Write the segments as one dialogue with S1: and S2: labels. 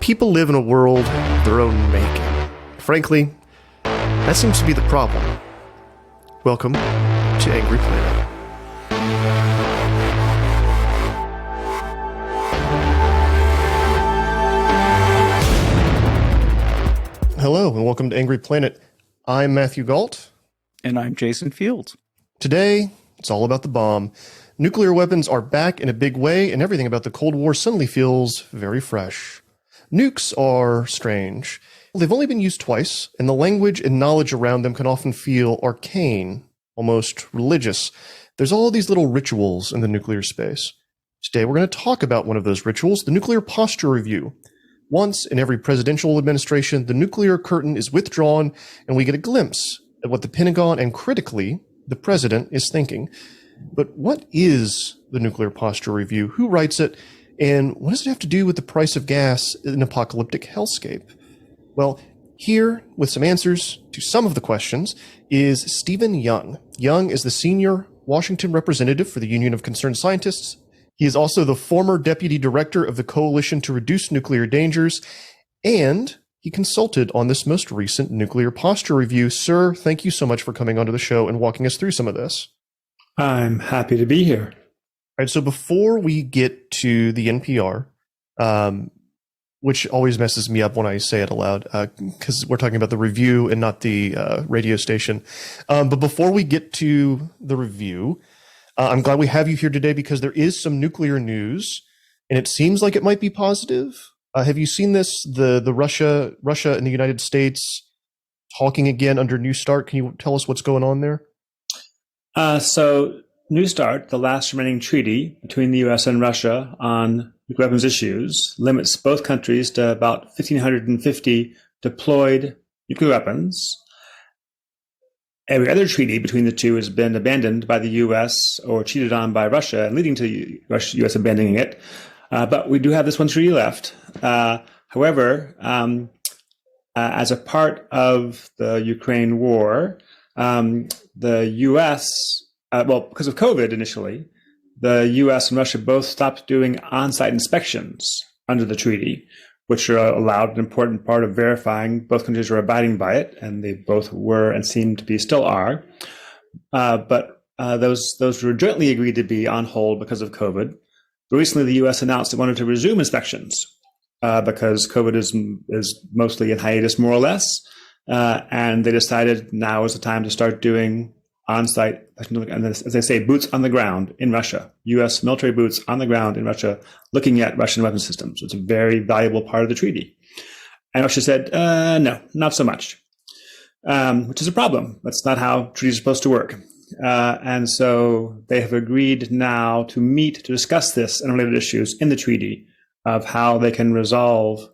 S1: People live in a world of their own making. Frankly, that seems to be the problem. Welcome to Angry Planet. Hello, and welcome to Angry Planet. I'm Matthew Galt.
S2: And I'm Jason Fields.
S1: Today, it's all about the bomb. Nuclear weapons are back in a big way, and everything about the Cold War suddenly feels very fresh. Nukes are strange. They've only been used twice, and the language and knowledge around them can often feel arcane, almost religious. There's all these little rituals in the nuclear space. Today, we're going to talk about one of those rituals, the Nuclear Posture Review. Once in every presidential administration, the nuclear curtain is withdrawn, and we get a glimpse at what the Pentagon and, critically, the president is thinking. But what is the Nuclear Posture Review? Who writes it? And what does it have to do with the price of gas in an apocalyptic hellscape? Well, here, with some answers to some of the questions, is Stephen Young. Young is the senior Washington representative for the Union of Concerned Scientists. He is also the former deputy director of the Coalition to Reduce Nuclear Dangers, and he consulted on this most recent Nuclear Posture Review. Sir, thank you so much for coming onto the show and walking us through some of this.
S3: I'm happy to be here.
S1: All right, so before we get to the NPR, which always messes me up when I say it aloud, because we're talking about the review and not the radio station. But before we get to the review, I'm glad we have you here today because there is some nuclear news, and it seems like it might be positive. Have you seen this? The Russia and the United States talking again under New START. Can you tell us what's going on there?
S3: So New START, the last remaining treaty between the U.S. and Russia on nuclear weapons issues, limits both countries to about 1,550 deployed nuclear weapons. Every other treaty between the two has been abandoned by the U.S. or cheated on by Russia, and leading to the U.S. abandoning it. But we do have this one treaty left. However, as a part of the Ukraine war, the U.S., because of COVID initially, the U.S. and Russia both stopped doing on-site inspections under the treaty, which are allowed an important part of verifying both countries are abiding by it, and they both were and seem to be still are. But those were jointly agreed to be on hold because of COVID. But recently, the U.S. announced it wanted to resume inspections because COVID is mostly in hiatus, more or less, and they decided now is the time to start doing on-site, and as they say, boots on the ground in Russia, U.S. military boots on the ground in Russia, looking at Russian weapon systems. It's a very valuable part of the treaty. And Russia said, no, not so much, which is a problem. That's not how treaties are supposed to work. And so they have agreed now to meet to discuss this and related issues in the treaty of how they can resolve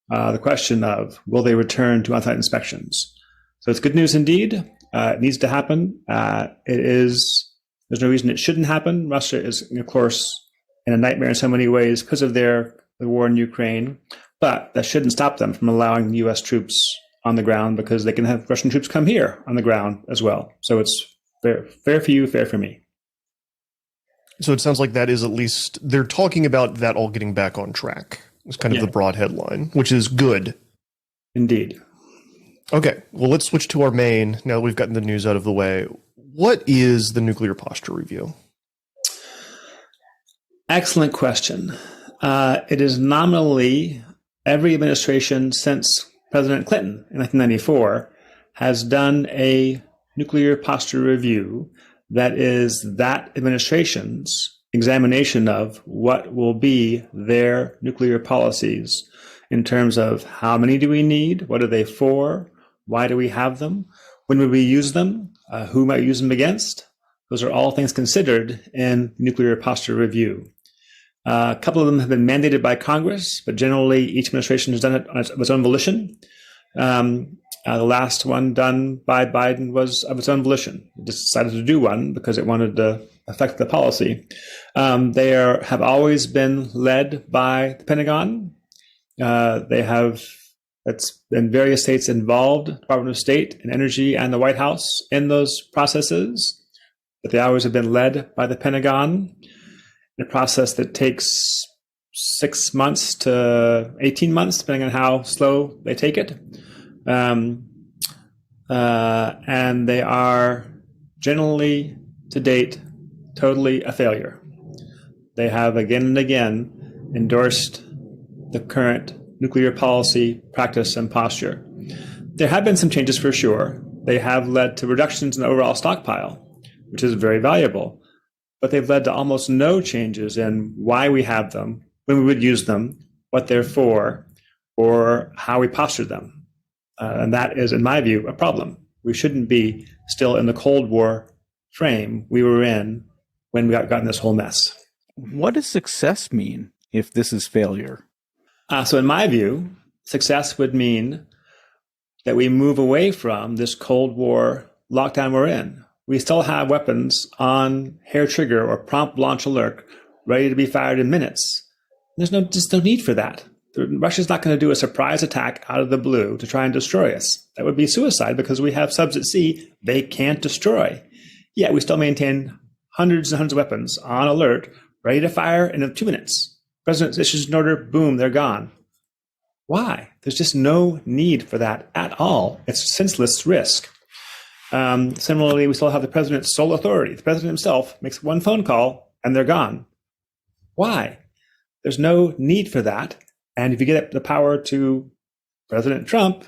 S3: the question of will they return to on-site inspections. So it's good news indeed. It needs to happen. There's no reason it shouldn't happen. Russia is, of course, in a nightmare in so many ways because of the war in Ukraine, but that shouldn't stop them from allowing U.S. troops on the ground because they can have Russian troops come here on the ground as well. So it's fair for you, fair for me.
S1: So it sounds like that is at least, they're talking about that all getting back on track. It's kind of the broad headline, which is good.
S3: Indeed.
S1: Okay, well, let's switch to our main, now that we've gotten the news out of the way. What is the Nuclear Posture Review?
S3: Excellent question. It is nominally every administration since President Clinton in 1994 has done a Nuclear Posture Review that is that administration's examination of what will be their nuclear policies in terms of how many do we need, what are they for, why do we have them? When would we use them? Who might use them against? Those are all things considered in Nuclear Posture Review. A couple of them have been mandated by Congress, but generally each administration has done it of its own volition. The last one done by Biden was of its own volition. It just decided to do one because it wanted to affect the policy. They have always been led by the Pentagon. It's been various states involved, Department of State and Energy and the White House in those processes, but they always have been led by the Pentagon in a process that takes 6 months to 18 months, depending on how slow they take it. And they are generally, to date, totally a failure. They have again and again endorsed the current nuclear policy, practice, and posture. There have been some changes for sure. They have led to reductions in the overall stockpile, which is very valuable. But they've led to almost no changes in why we have them, when we would use them, what they're for, or how we posture them. And that is, in my view, a problem. We shouldn't be still in the Cold War frame we were in when we got in this whole mess.
S2: What does success mean if this is failure?
S3: So in my view, success would mean that we move away from this Cold War lockdown we're in. We still have weapons on hair trigger or prompt launch alert ready to be fired in minutes. There's just no need for that. Russia's not going to do a surprise attack out of the blue to try and destroy us. That would be suicide because we have subs at sea they can't destroy. Yet we still maintain hundreds and hundreds of weapons on alert, ready to fire in 2 minutes. President issues an order, boom, they're gone. Why? There's just no need for that at all. It's senseless risk. Similarly, we still have the president's sole authority. The president himself makes one phone call and they're gone. Why? There's no need for that. And if you get the power to President Trump,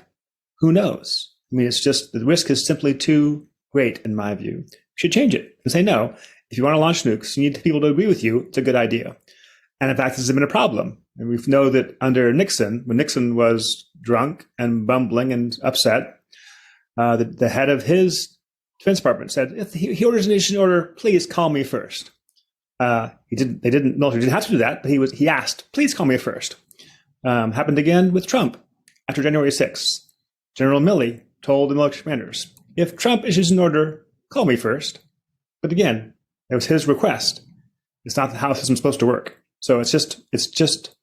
S3: who knows? I mean, it's just the risk is simply too great, in my view. You should change it and say, no, if you want to launch nukes, you need people to agree with you. It's a good idea. And in fact, this has been a problem. And we know that under Nixon, when Nixon was drunk and bumbling and upset, the head of his Defense Department said, if he orders an initiation order, please call me first. He didn't have to do that, but he asked, please call me first. Happened again with Trump after January 6th. General Milley told the military commanders, if Trump issues an order, call me first. But again, it was his request. It's not how the system's supposed to work. So it's just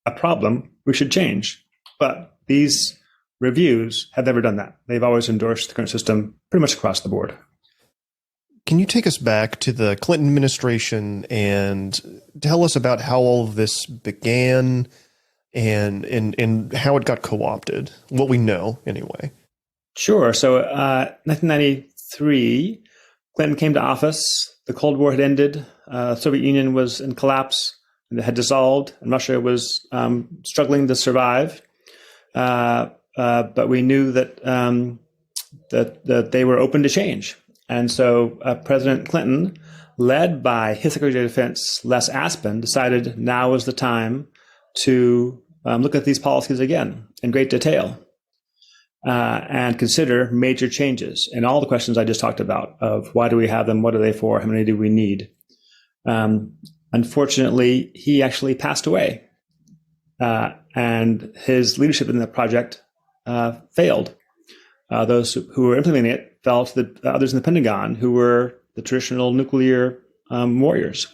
S3: a problem we should change. But these reviews have never done that. They've always endorsed the current system pretty much across the board.
S1: Can you take us back to the Clinton administration and tell us about how all of this began and how it got co-opted? What we know, anyway. Sure.
S3: So 1993, Clinton came to office. The Cold War had ended. The Soviet Union was in collapse and it had dissolved, and Russia was struggling to survive. But we knew that that they were open to change. And so President Clinton, led by his Secretary of Defense, Les Aspin, decided now was the time to look at these policies again in great detail and consider major changes in all the questions I just talked about of why do we have them, what are they for, how many do we need. Unfortunately, he actually passed away and his leadership in the project failed. Those who were implementing it fell to the others in the Pentagon who were the traditional nuclear warriors.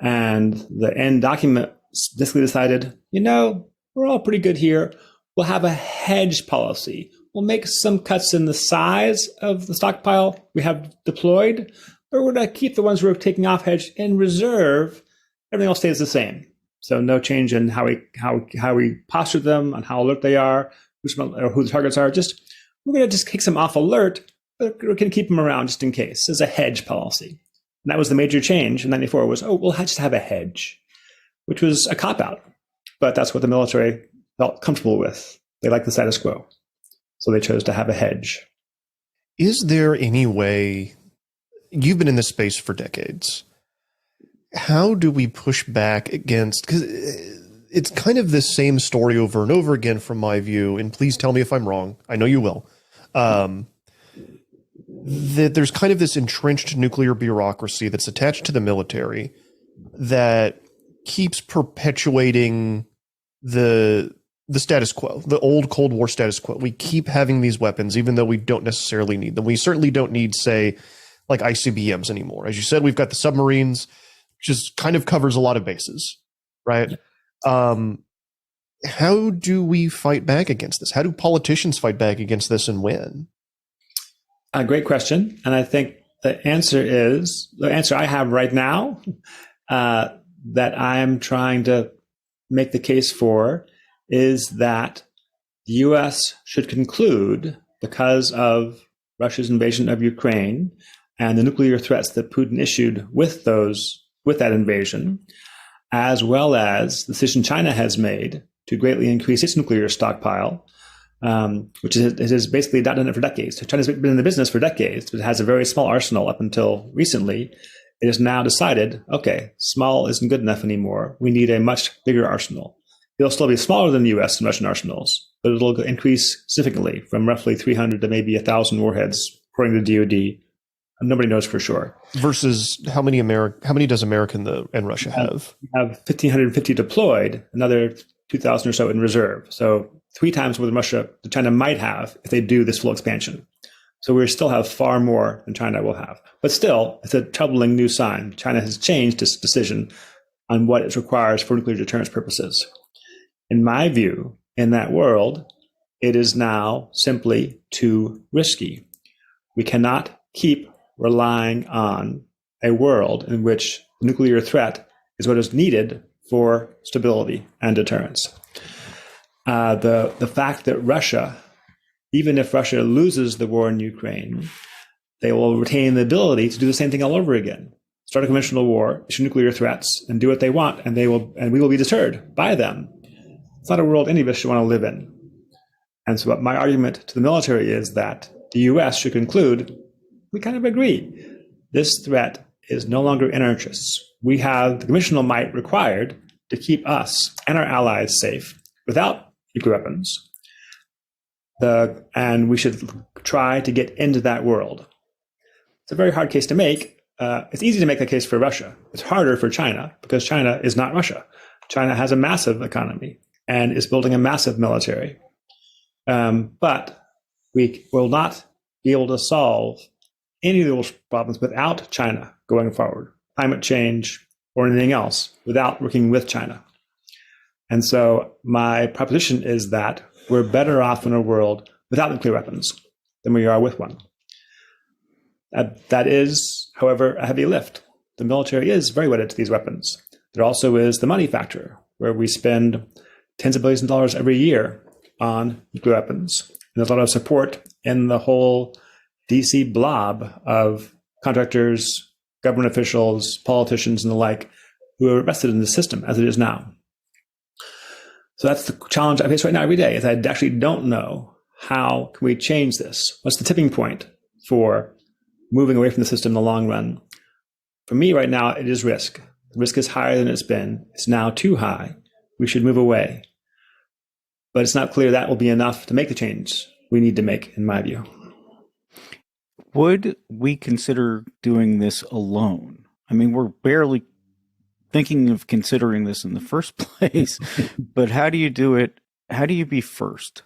S3: And the end document basically decided, we're all pretty good here. We'll have a hedge policy. We'll make some cuts in the size of the stockpile we have deployed, but we're going to keep the ones we're taking off hedge in reserve. Everything else stays the same. So no change in how we posture them, on how alert they are, who the targets are. We're going to just take some off alert, but we're going to keep them around just in case as a hedge policy. And that was the major change in 94 was, we'll just have a hedge, which was a cop-out. But that's what the military felt comfortable with. They like the status quo. So they chose to have a hedge.
S1: Is there any way, you've been in this space for decades, how do we push back against, because it's kind of the same story over and over again from my view, and please tell me if I'm wrong. I know you will. That there's kind of this entrenched nuclear bureaucracy that's attached to the military that keeps perpetuating the status quo, the old Cold War status quo. We keep having these weapons, even though we don't necessarily need them. We certainly don't need, say, like ICBMs anymore. As you said, we've got the submarines, which just kind of covers a lot of bases, right? Yeah. How do we fight back against this? How do politicians fight back against this and win?
S3: A great question. And I think the answer I have right now, that I'm trying to make the case for is that the U.S. should conclude, because of Russia's invasion of Ukraine and the nuclear threats that Putin issued with that invasion, as well as the decision China has made to greatly increase its nuclear stockpile, which it has basically not done it for decades. So China's been in the business for decades, but it has a very small arsenal up until recently. It has now decided, okay, small isn't good enough anymore. We need a much bigger arsenal. It'll still be smaller than the U.S. and Russian arsenals, but it'll increase significantly from roughly 300 to maybe 1,000 warheads, according to DoD. Nobody knows for sure.
S1: Versus how many does America and Russia have?
S3: We have 1,550 deployed, another 2,000 or so in reserve. So 3 times more than China might have if they do this full expansion. So we still have far more than China will have. But still, it's a troubling new sign. China has changed its decision on what it requires for nuclear deterrence purposes. In my view, in that world, it is now simply too risky. We cannot keep relying on a world in which nuclear threat is what is needed for stability and deterrence. The fact that Russia, even if Russia loses the war in Ukraine, they will retain the ability to do the same thing all over again. Start a conventional war, issue nuclear threats, and do what they want, and we will be deterred by them. It's not a world any of us should want to live in. And so my argument to the military is that the U.S. should conclude, we kind of agree. This threat is no longer in our interests. We have the conventional might required to keep us and our allies safe without nuclear weapons. And we should try to get into that world. It's a very hard case to make. It's easy to make a case for Russia. It's harder for China because China is not Russia. China has a massive economy and is building a massive military. But we will not be able to solve any of those problems without China going forward, climate change or anything else, without working with China. And so my proposition is that we're better off in a world without nuclear weapons than we are with one. That is, however, a heavy lift. The military is very wedded to these weapons. There also is the money factor, where we spend tens of billions of dollars every year on nuclear weapons. And there's a lot of support in the whole DC blob of contractors, government officials, politicians, and the like, who are invested in the system as it is now. So that's the challenge I face right now every day, is I actually don't know how can we change this? What's the tipping point for moving away from the system in the long run? For me right now, it is risk. The risk is higher than it's been. It's now too high. We should move away. But it's not clear that will be enough to make the change we need to make, in my view.
S2: Would we consider doing this alone? I mean, we're barely thinking of considering this in the first place, but how do you do it? How do you be first?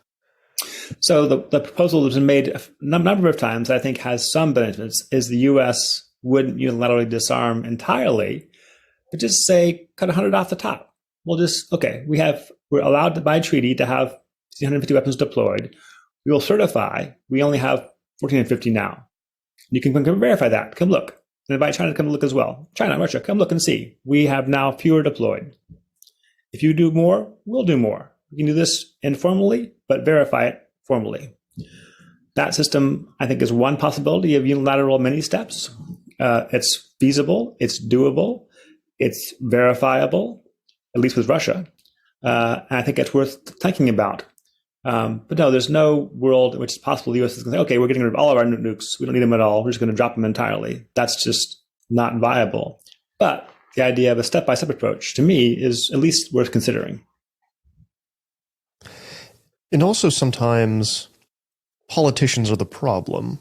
S2: So
S3: the proposal that's been made a number of times, I think, has some benefits, is the U.S. wouldn't unilaterally disarm entirely, but just say, cut 100 off the top. We'll just, okay, we're allowed by treaty to have 150 weapons deployed. We will certify we only have 1,450 now. You can verify that. Come look. And invite China to come look as well. China, Russia, come look and see. We have now fewer deployed. If you do more, we'll do more. We can do this informally, but verify it formally. That system, I think, is one possibility of unilateral mini steps. It's feasible. It's doable. It's verifiable, at least with Russia. And I think it's worth thinking about. But no, there's no world in which it's possible the U.S. is going to say, okay, we're getting rid of all of our nukes. We don't need them at all. We're just going to drop them entirely. That's just not viable. But the idea of a step-by-step approach, to me, is at least worth considering.
S1: And also sometimes politicians are the problem,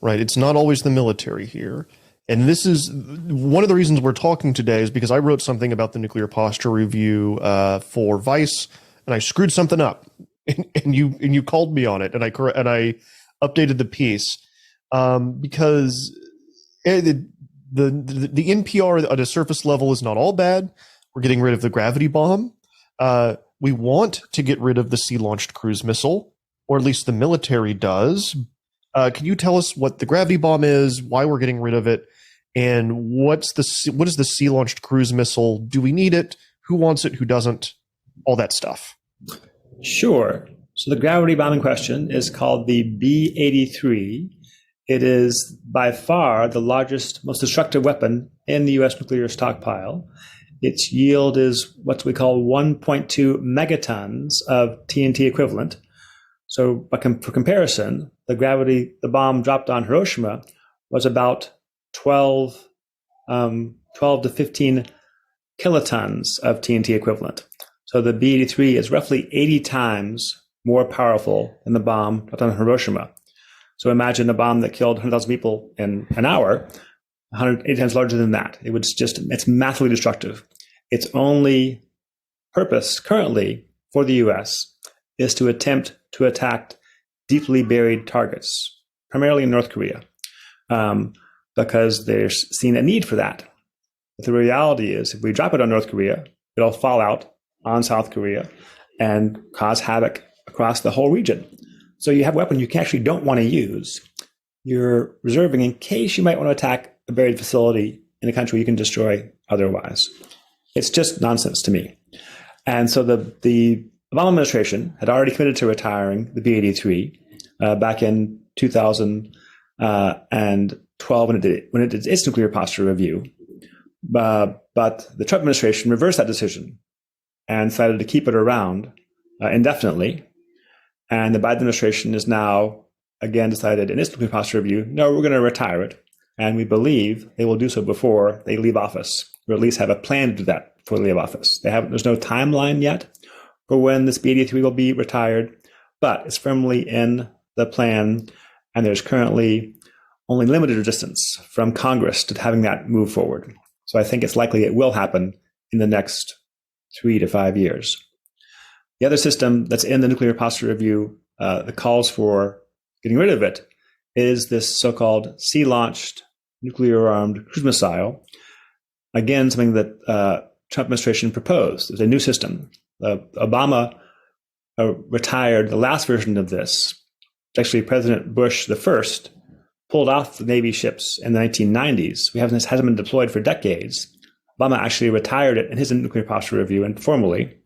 S1: right? It's not always the military here. And this is one of the reasons we're talking today, is because I wrote something about the nuclear posture review for Vice, and I screwed something up. And you called me on it, and I updated the piece because the NPR at a surface level is not all bad. We're getting rid of the gravity bomb. We want to get rid of the sea-launched cruise missile, or at least the military does. Can you tell us what the gravity bomb is, why we're getting rid of it, and what is the sea-launched cruise missile? Do we need it? who wants it, who doesn't, all that stuff.
S3: Sure. So the gravity bomb in question is called the B-83. It is by far the largest, most destructive weapon in the U.S. nuclear stockpile. Its yield is what we call 1.2 megatons of TNT equivalent. So for comparison, the bomb dropped on Hiroshima was about 12 to 15 kilotons of TNT equivalent. So the B-83 is roughly 80 times more powerful than the bomb dropped on Hiroshima. So imagine a bomb that killed 100,000 people in an hour, 180 times larger than that. It's massively destructive. Its only purpose currently for the U.S. is to attempt to attack deeply buried targets, primarily in North Korea, because they're seeing a need for that. But the reality is, if we drop it on North Korea, it'll fall out on South Korea and cause havoc across the whole region. So you have a weapon you actually don't want to use. You're reserving in case you might want to attack a buried facility in a country you can destroy otherwise. It's just nonsense to me. And so the Obama administration had already committed to retiring the B-83 back in 2012 when it did its nuclear posture review. But the Trump administration reversed that decision and decided to keep it around indefinitely. And the Biden administration is now again decided in its nuclear posture review, no, we're going to retire it. And we believe they will do so before they leave office, or at least have a plan to do that before they leave office. There's no timeline yet for when this B-83 will be retired, but it's firmly in the plan. And there's currently only limited resistance from Congress to having that move forward. So I think it's likely it will happen in the next 3 to 5 years. The other system that's in the nuclear posture review that calls for getting rid of it is this so-called sea-launched nuclear-armed cruise missile. Again, something that Trump administration proposed. It's a new system. Obama retired the last version of this. Actually, President Bush the first pulled off the Navy ships in the 1990s. This hasn't been deployed for decades. Obama actually retired it in his nuclear posture review informally.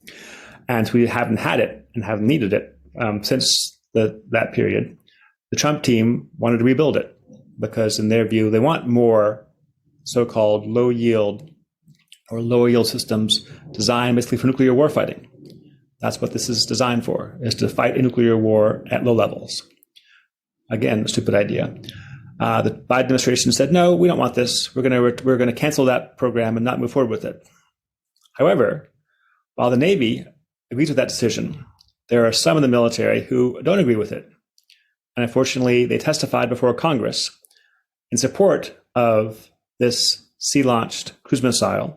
S3: And we haven't had it and haven't needed it since that period. The Trump team wanted to rebuild it because, in their view, they want more so-called low-yield systems designed basically for nuclear warfighting. That's what this is designed for, is to fight a nuclear war at low levels. Again, a stupid idea. The Biden administration said, no, we don't want this. We're going to cancel that program and not move forward with it. However, while the Navy agrees with that decision, there are some in the military who don't agree with it. And unfortunately, they testified before Congress in support of this sea-launched cruise missile,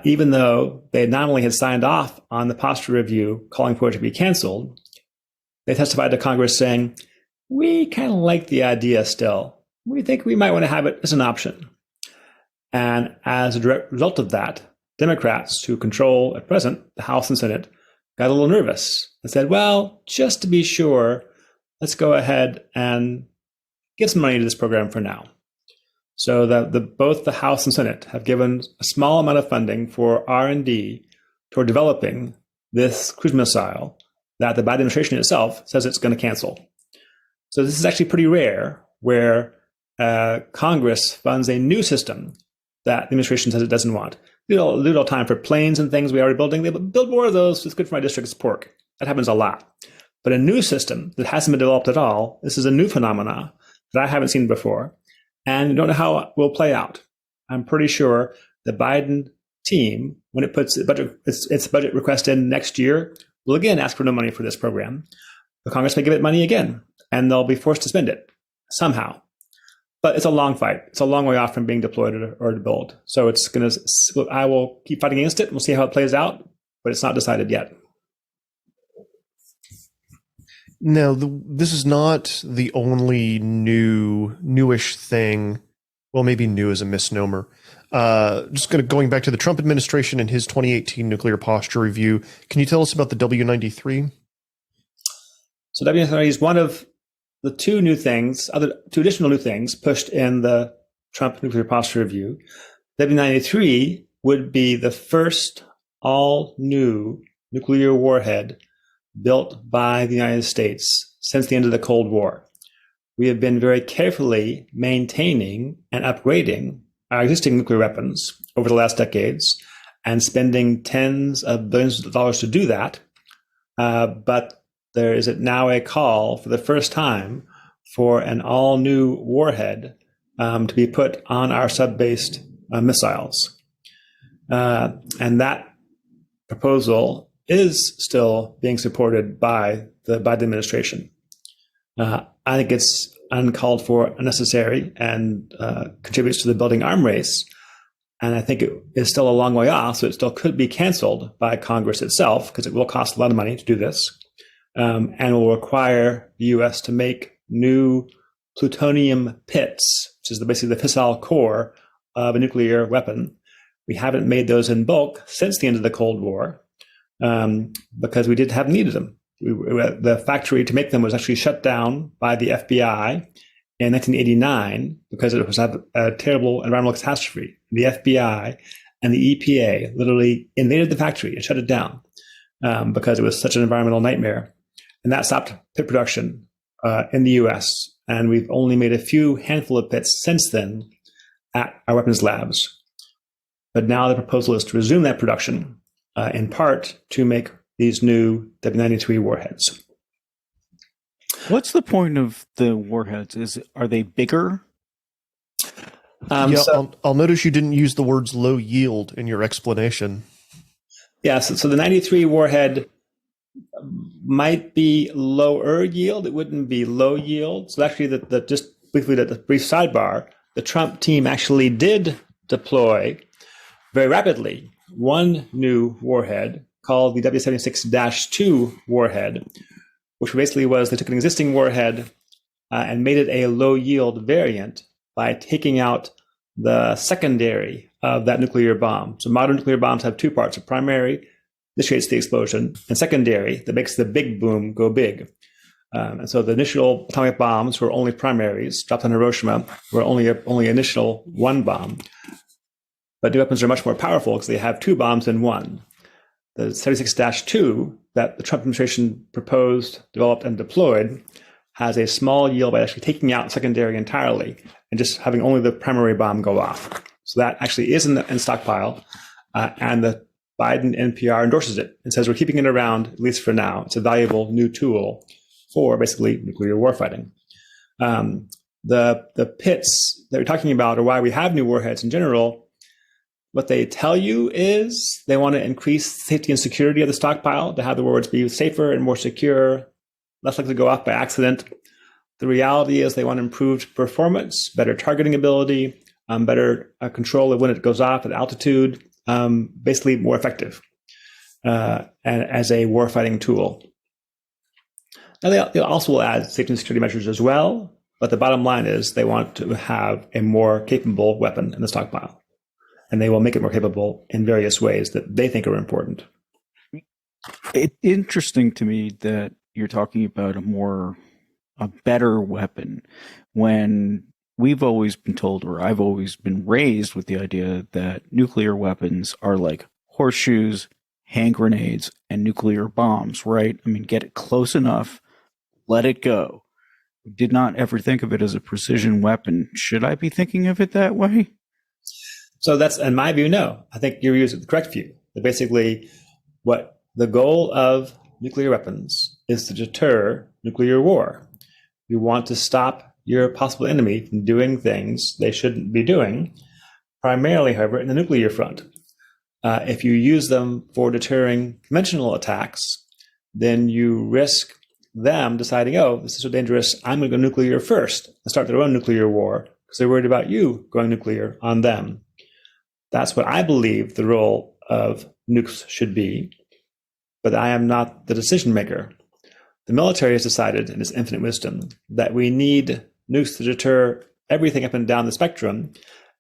S3: even though they not only had signed off on the posture review calling for it to be canceled, they testified to Congress saying, we kind of like the idea still. We think we might want to have it as an option. And as a direct result of that, Democrats who control at present the House and Senate got a little nervous and said, well, just to be sure, let's go ahead and give some money to this program for now. So that both the House and Senate have given a small amount of funding for R&D toward developing this cruise missile that the Biden administration itself says it's going to cancel. So this is actually pretty rare, where Congress funds a new system that the administration says it doesn't want. Little time for planes and things we already building. They build more of those. It's good for my district's pork. That happens a lot. But a new system that hasn't been developed at all, this is a new phenomena that I haven't seen before, and I don't know how it will play out. I'm pretty sure the Biden team, when it puts its budget request in next year, will again ask for no money for this program. The Congress may give it money again, and they'll be forced to spend it somehow. But it's a long fight. It's a long way off from being deployed or built. So I will keep fighting against it, and we'll see how it plays out, but it's not decided yet.
S1: Now, this is not the only newish thing. Well, maybe new is a misnomer. Going back to the Trump administration and his 2018 nuclear posture review. Can you tell us about the W-93?
S3: So W-93 is one of the two additional new things pushed in the Trump nuclear posture review. W-93 would be the first all new nuclear warhead built by the United States since the end of the Cold War. We have been very carefully maintaining and upgrading our existing nuclear weapons over the last decades and spending tens of billions of dollars to do that. But there is now a call for the first time for an all-new warhead to be put on our sub-based missiles. And that proposal is still being supported by the Biden administration. I think it's uncalled for, unnecessary, and contributes to the building arm race. And I think it is still a long way off, so it still could be canceled by Congress itself, because it will cost a lot of money to do this, and will require the U.S. to make new plutonium pits, which is basically the fissile core of a nuclear weapon. We haven't made those in bulk since the end of the Cold War, because we didn't have needed them. The factory to make them was actually shut down by the FBI in 1989 because it was a terrible environmental catastrophe. The FBI and the EPA literally invaded the factory and shut it down because it was such an environmental nightmare. And that stopped pit production in the US. And we've only made a few handful of pits since then at our weapons labs. But now the proposal is to resume that production, in part to make these new W93 warheads.
S2: What's the point of the warheads? Are they bigger?
S1: I'll notice you didn't use the words low yield in your explanation.
S3: Yeah, so the 93 warhead might be lower yield. It wouldn't be low yield. So actually, just briefly, the brief sidebar, the Trump team actually did deploy very rapidly one new warhead called the W76-2 warhead, which basically was they took an existing warhead and made it a low yield variant by taking out the secondary of that nuclear bomb. So modern nuclear bombs have two parts: a primary, initiates the explosion, and secondary, that makes the big boom go big. And so the initial atomic bombs were only primaries, dropped on Hiroshima, were only initial one bomb. But new weapons are much more powerful because they have two bombs in one. The 76-2 that the Trump administration proposed, developed, and deployed has a small yield by actually taking out secondary entirely and just having only the primary bomb go off. So that actually is in stockpile, and the Biden NPR endorses it and says we're keeping it around, at least for now. It's a valuable new tool for basically nuclear warfighting. The pits that we're talking about, or why we have new warheads in general, what they tell you is they want to increase safety and security of the stockpile, to have the warheads be safer and more secure, less likely to go off by accident. The reality is they want improved performance, better targeting ability, better control of when it goes off at altitude, basically more effective and as a warfighting tool. Now they also will add safety and security measures as well, but the bottom line is they want to have a more capable weapon in the stockpile. And they will make it more capable in various ways that they think are important.
S2: It's interesting to me that you're talking about a better weapon, when we've always been told, or I've always been raised with the idea that nuclear weapons are like horseshoes, hand grenades, and nuclear bombs, right? I mean, get it close enough, let it go. Did not ever think of it as a precision weapon. Should I be thinking of it that way?
S3: So that's, in my view, no. I think you're using the correct view. That basically, what the goal of nuclear weapons is to deter nuclear war. You want to stop your possible enemy from doing things they shouldn't be doing, primarily, however, in the nuclear front. If you use them for deterring conventional attacks, then you risk them deciding, oh, this is so dangerous, I'm going to go nuclear first and start their own nuclear war because they're worried about you going nuclear on them. That's what I believe the role of nukes should be, but I am not the decision maker. The military has decided, in its infinite wisdom, that we need nukes to deter everything up and down the spectrum,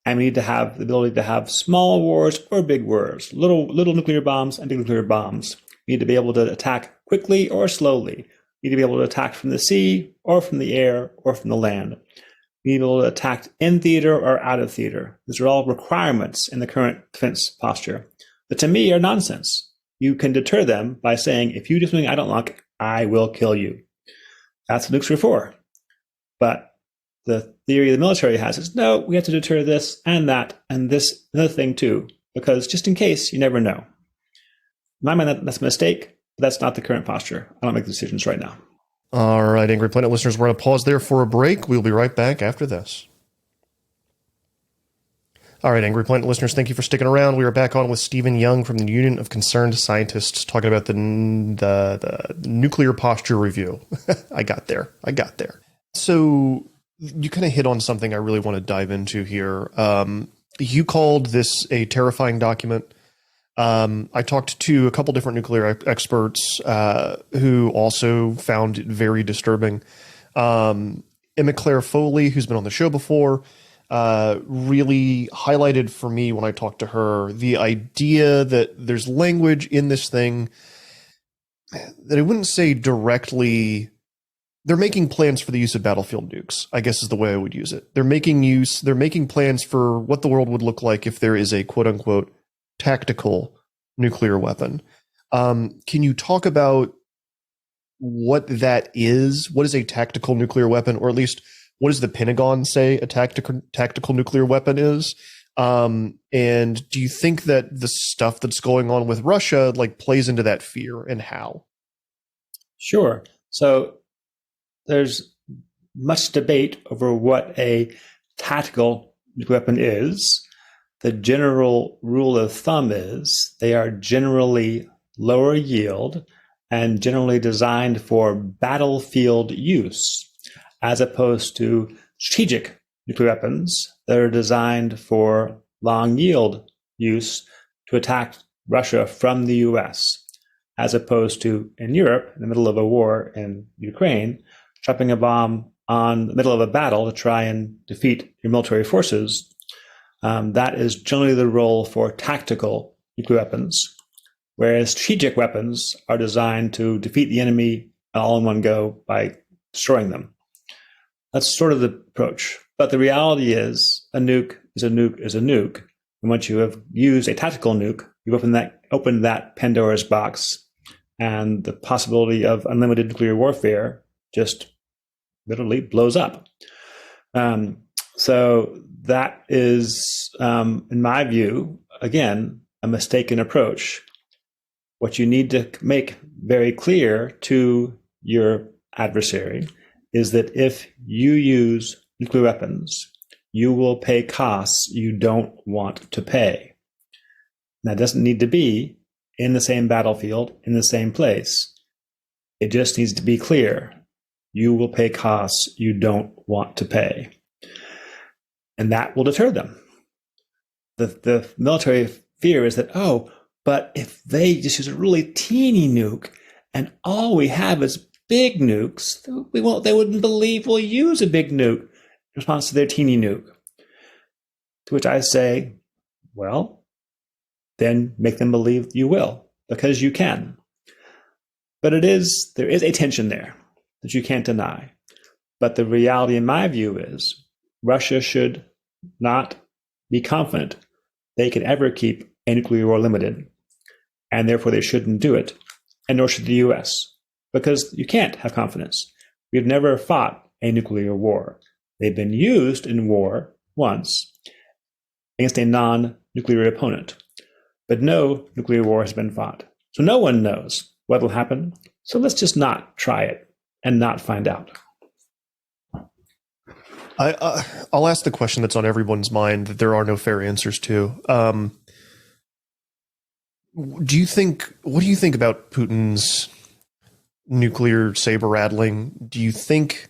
S3: and we need to have the ability to have small wars or big wars, little nuclear bombs and big nuclear bombs. We need to be able to attack quickly or slowly. We need to be able to attack from the sea or from the air or from the land. We need to be able to attack in theater or out of theater. These are all requirements in the current defense posture. that to me are nonsense. You can deter them by saying, if you do something I don't like, I will kill you. That's what nukes are for. But the theory the military has is, no, we have to deter this and that and this other thing too, because just in case, you never know. In my mind, that's a mistake. But that's not the current posture. I don't make the decisions right now.
S1: All right, Angry Planet listeners, we're going to pause there for a break. We'll be right back after this. All right, Angry Planet listeners, thank you for sticking around. We are back on with Stephen Young from the Union of Concerned Scientists talking about the nuclear posture review. I got there. So you kind of hit on something I really want to dive into here. You called this a terrifying document. I talked to a couple different nuclear experts who also found it very disturbing. Emma Claire Foley, who's been on the show before, really highlighted for me when I talked to her the idea that there's language in this thing that I wouldn't say directly. They're making plans for the use of battlefield nukes, I guess is the way I would use it. They're making plans for what the world would look like if there is a quote unquote tactical nuclear weapon. Can you talk about what that is? What is a tactical nuclear weapon, or at least what does the Pentagon say a tactical nuclear weapon is? And do you think that the stuff that's going on with Russia plays into that fear, and how?
S3: Sure. So there's much debate over what a tactical nuclear weapon is. The general rule of thumb is they are generally lower yield and generally designed for battlefield use, as opposed to strategic nuclear weapons that are designed for long yield use to attack Russia from the US, as opposed to in Europe, in the middle of a war in Ukraine, dropping a bomb on the middle of a battle to try and defeat your military forces. That is generally the role for tactical nuclear weapons, whereas strategic weapons are designed to defeat the enemy all in one go by destroying them. That's sort of the approach. But the reality is a nuke is a nuke is a nuke. And once you have used a tactical nuke, you've opened that Pandora's box, and the possibility of unlimited nuclear warfare just literally blows up. So that is, in my view, again, a mistaken approach. What you need to make very clear to your adversary is that if you use nuclear weapons, you will pay costs you don't want to pay. That doesn't need to be in the same battlefield, in the same place. It just needs to be clear. You will pay costs you don't want to pay. And that will deter them. The military fear is that, but if they just use a really teeny nuke and all we have is big nukes, they wouldn't believe we'll use a big nuke in response to their teeny nuke. To which I say, well, then make them believe you will, because you can. But there is a tension there that you can't deny. But the reality, in my view, is Russia should not be confident they can ever keep a nuclear war limited, and therefore they shouldn't do it, and nor should the US, because you can't have confidence. We've never fought a nuclear war. They've been used in war once against a non-nuclear opponent, but no nuclear war has been fought. So no one knows what will happen. So let's just not try it and not find out.
S1: I'll ask the question that's on everyone's mind that there are no fair answers to. What do you think about Putin's nuclear saber rattling? Do you think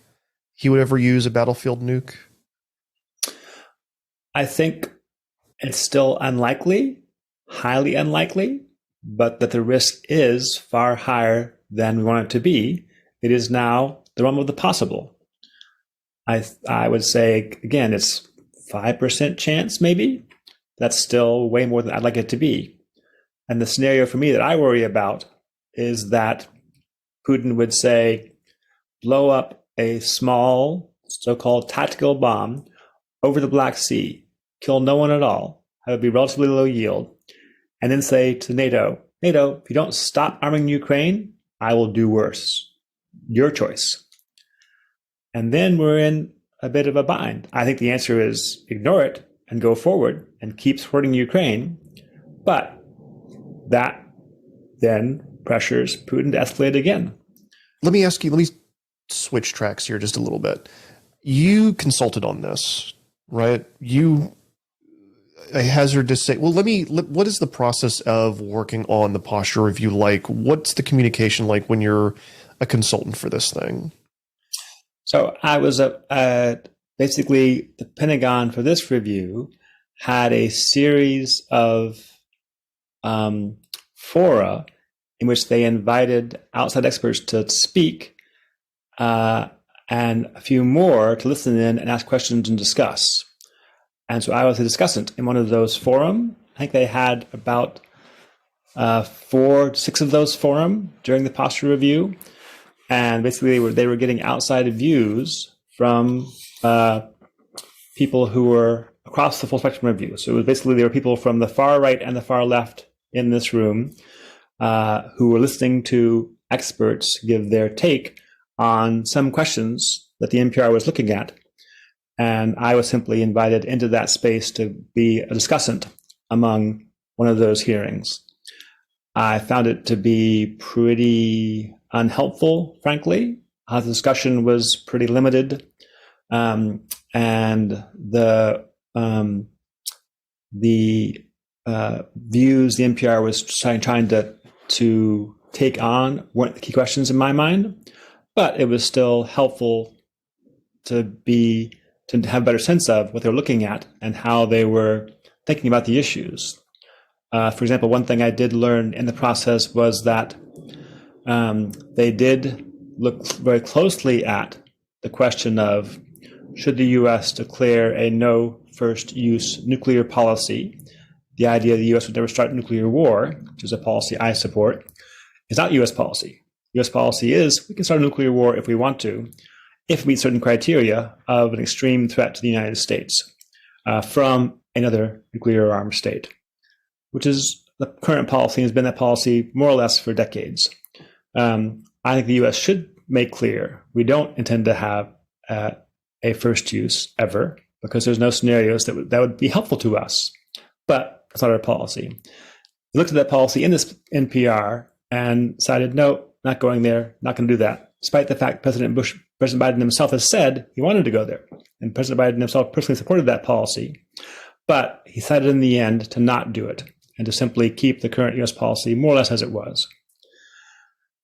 S1: he would ever use a battlefield nuke?
S3: I think it's still unlikely, highly unlikely, but that the risk is far higher than we want it to be. It is now the realm of the possible. I would say, again, it's 5% chance maybe. That's still way more than I'd like it to be. And the scenario for me that I worry about is that Putin would say, blow up a small so-called tactical bomb over the Black Sea, kill no one at all, have it be relatively low yield, and then say to NATO, if you don't stop arming Ukraine, I will do worse. Your choice. And then we're in a bit of a bind. I think the answer is ignore it and go forward and keep supporting Ukraine. But that then pressures Putin to escalate again.
S1: Let me switch tracks here just a little bit. You consulted on this, right? I hazard to say, well, what is the process of working on the posture review like? What's the communication like when you're a consultant for this thing?
S3: So I was basically the Pentagon for this review had a series of fora in which they invited outside experts to speak and a few more to listen in and ask questions and discuss. And so I was a discussant in one of those forum. I think they had about 4 to 6 of those forum during the posture review. And basically they were getting outside views from people who were across the full spectrum of views. So it was basically there were people from the far right and the far left in this room who were listening to experts give their take on some questions that the NPR was looking at. And I was simply invited into that space to be a discussant among one of those hearings. I found it to be pretty unhelpful, frankly. The discussion was pretty limited. And the views the NPR was trying to take on weren't the key questions in my mind, but it was still helpful to have a better sense of what they were looking at and how they were thinking about the issues. For example, one thing I did learn in the process was that they did look very closely at the question of should the U.S. declare a no first use nuclear policy. The idea the U.S. would never start nuclear war, which is a policy I support, is not U.S. policy. U.S. policy is we can start a nuclear war if we want to, if we meet certain criteria of an extreme threat to the United States from another nuclear armed state, which is the current policy, has been that policy more or less for decades. I think the U.S. should make clear we don't intend to have a first use ever, because there's no scenarios that would be helpful to us. But that's not our policy. We looked at that policy in this NPR and decided, no, not going there, not going to do that, despite the fact President Biden himself has said he wanted to go there. And President Biden himself personally supported that policy. But he decided in the end to not do it and to simply keep the current U.S. policy more or less as it was.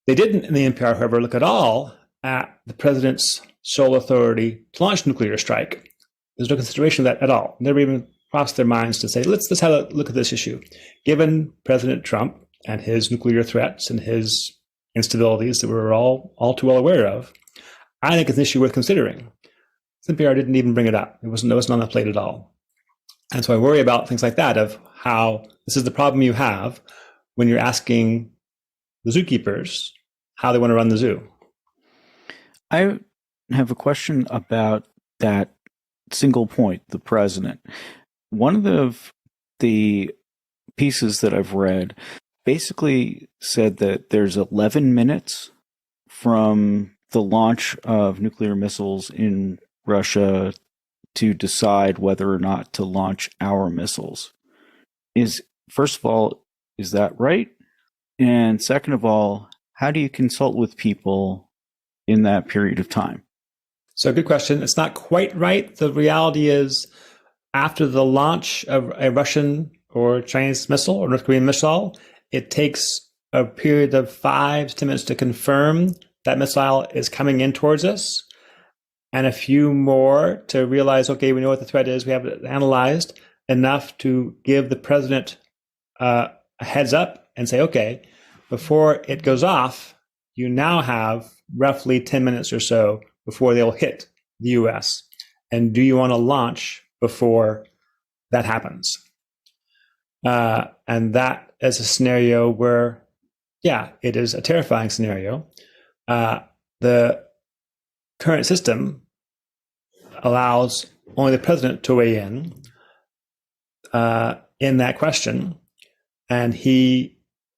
S3: They didn't, in the NPR, however, look at all at the president's sole authority to launch a nuclear strike. There's no consideration of that at all. Never even crossed their minds to say, let's have a look at this issue. Given President Trump and his nuclear threats and his instabilities that we're all too well aware of, I think it's an issue worth considering. NPR didn't even bring it up. It wasn't on the plate at all. And so I worry about things like that, of how this is the problem you have when you're asking the zookeepers how they want to run the zoo.
S2: I have a question about that single point, the president. One of the pieces that I've read basically said that there's 11 minutes from the launch of nuclear missiles in Russia to decide whether or not to launch our missiles. First of all, is that right? And second of all, how do you consult with people in that period of time?
S3: So good question. It's not quite right. The reality is, after the launch of a Russian or Chinese missile or North Korean missile, it takes a period of 5 to 10 minutes to confirm that missile is coming in towards us, and a few more to realize, okay, we know what the threat is, we have it analyzed, enough to give the president a heads up and say, okay, before it goes off, you now have roughly 10 minutes or so before they'll hit the US. And do you want to launch before that happens? And that is a scenario where, yeah, it is a terrifying scenario. The current system allows only the president to weigh in that question. And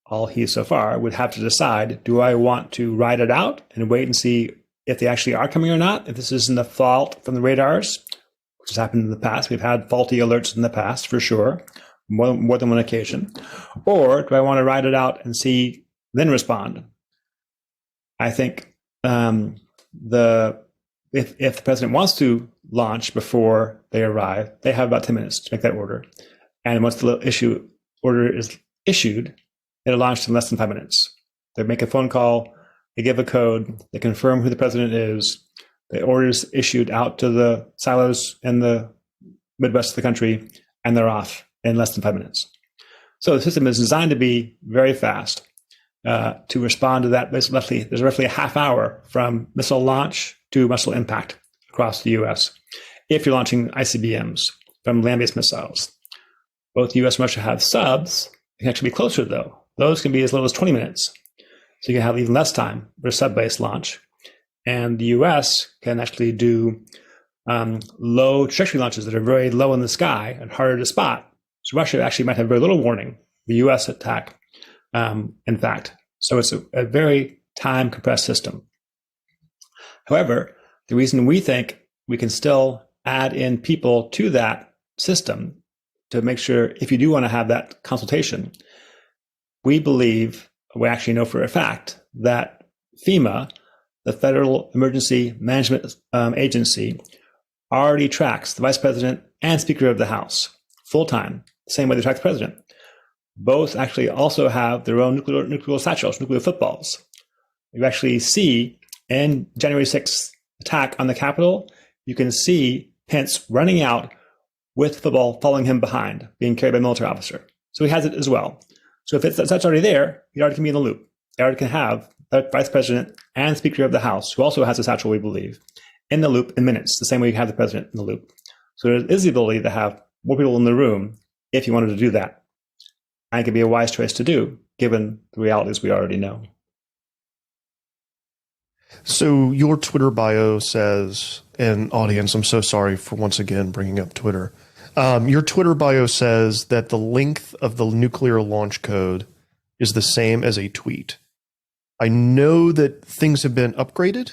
S3: all he so far would have to decide, do I want to ride it out and wait and see if they actually are coming or not? If this isn't a fault from the radars, which has happened in the past. We've had faulty alerts in the past, for sure, more than one occasion. Or do I want to ride it out and see, then respond? I think if the president wants to launch before they arrive, they have about 10 minutes to make that order. And once the order is issued, it'll launch in less than 5 minutes. They make a phone call, they give a code, they confirm who the president is, the order is issued out to the silos in the Midwest of the country, and they're off in less than 5 minutes. So the system is designed to be very fast. To respond to that, there's roughly a half hour from missile launch to missile impact across the U.S. if you're launching ICBMs from land-based missiles. Both the U.S. and Russia have subs. They can actually be closer, though. Those can be as little as 20 minutes. So you can have even less time for a sub-based launch. And the U.S. can actually do low trajectory launches that are very low in the sky and harder to spot. So Russia actually might have very little warning, the U.S. attack, in fact. So it's a very time-compressed system. However, the reason we think we can still add in people to that system to make sure, if you do want to have that consultation, we believe, we actually know for a fact, that FEMA, the Federal Emergency Management Agency, already tracks the Vice President and Speaker of the House full-time, the same way they track the President. Both actually also have their own nuclear satchels, nuclear footballs. You actually see in January 6th attack on the Capitol, you can see Pence running out with football following him behind, being carried by a military officer. So he has it as well. So if that's already there, he already can be in the loop. He already can have the Vice President and Speaker of the House, who also has a satchel, we believe, in the loop in minutes, the same way you have the President in the loop. So there is the ability to have more people in the room if you wanted to do that. And it could be a wise choice to do, given the realities we already know.
S1: So your Twitter bio says, and audience, I'm so sorry for once again bringing up Twitter. Your Twitter bio says that the length of the nuclear launch code is the same as a tweet. I know that things have been upgraded,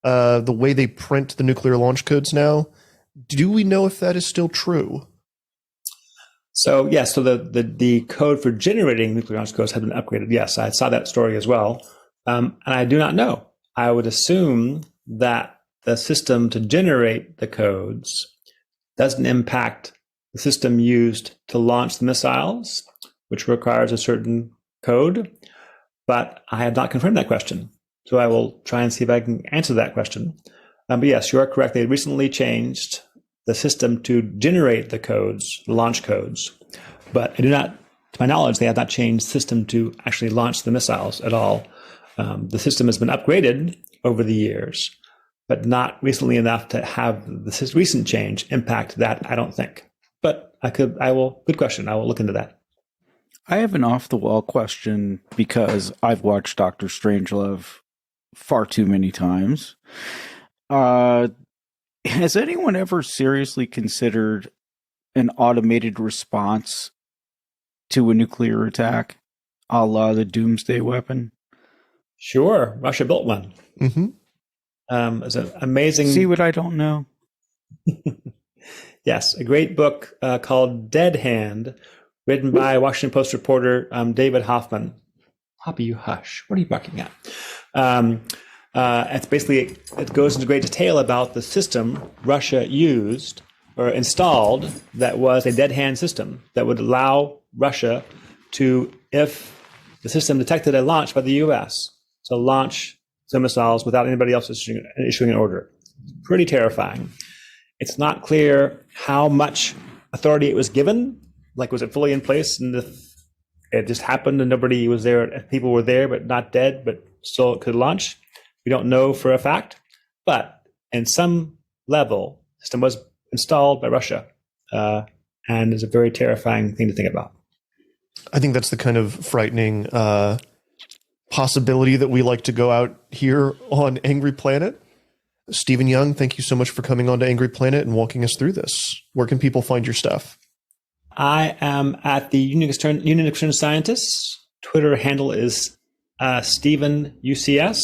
S1: the way they print the nuclear launch codes now. Do we know if that is still true?
S3: So yes, so the code for generating nuclear launch codes has been upgraded. Yes, I saw that story as well. And I do not know. I would assume that the system to generate the codes doesn't impact the system used to launch the missiles, which requires a certain code. But I have not confirmed that question. So I will try and see if I can answer that question. But yes, you are correct. They recently changed the system to generate the codes, the launch codes. But I do not, to my knowledge, they have not changed the system to actually launch the missiles at all. The system has been upgraded over the years, but not recently enough to have this recent change impact that, I don't think. But good question. I will look into that.
S2: I have an off-the-wall question because I've watched Dr. Strangelove far too many times. Has anyone ever seriously considered an automated response to a nuclear attack, a la the doomsday weapon?
S3: Sure. Russia built one.
S1: Mm-hmm.
S3: It's an amazing...
S2: See what I don't know?
S3: Yes, a great book called Dead Hand, written by Washington Post reporter David Hoffman. Hoppy, you hush. What are you barking at? It's basically, it goes into great detail about the system Russia used or installed that was a dead hand system that would allow Russia to, if the system detected a launch by the U.S., to launch some missiles without anybody else issuing an order. Pretty terrifying. It's not clear how much authority it was given. Like, was it fully in place and it just happened and nobody was there? People were there but not dead, but still it could launch. We don't know for a fact, but in some level, the system was installed by Russia, and is a very terrifying thing to think about.
S1: I think that's the kind of frightening possibility that we like to go out here on Angry Planet. Stephen Young, thank you so much for coming on to Angry Planet and walking us through this. Where can people find your stuff?
S3: I am at the Unix Scientists. Twitter handle is Stephen UCS.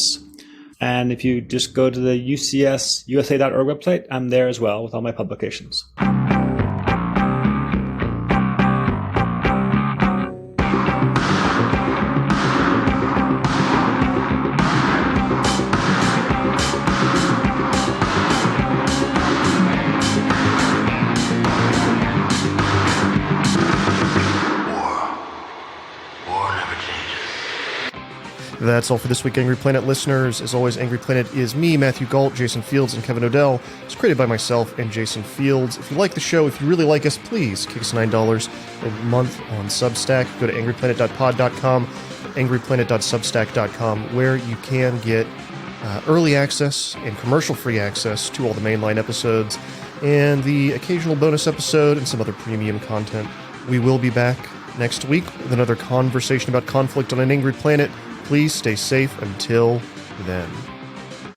S3: And if you just go to the UCSUSA.org website, I'm there as well with all my publications.
S1: That's all for this week, Angry Planet listeners. As always, Angry Planet is me, Matthew Galt, Jason Fields, and Kevin Odell. It's created by myself and Jason Fields. If you like the show, if you really like us, please kick us $9 a month on Substack. Go to angryplanet.pod.com, angryplanet.substack.com, where you can get early access and commercial-free access to all the mainline episodes and the occasional bonus episode and some other premium content. We will be back next week with another conversation about conflict on an angry planet. Please stay safe until then.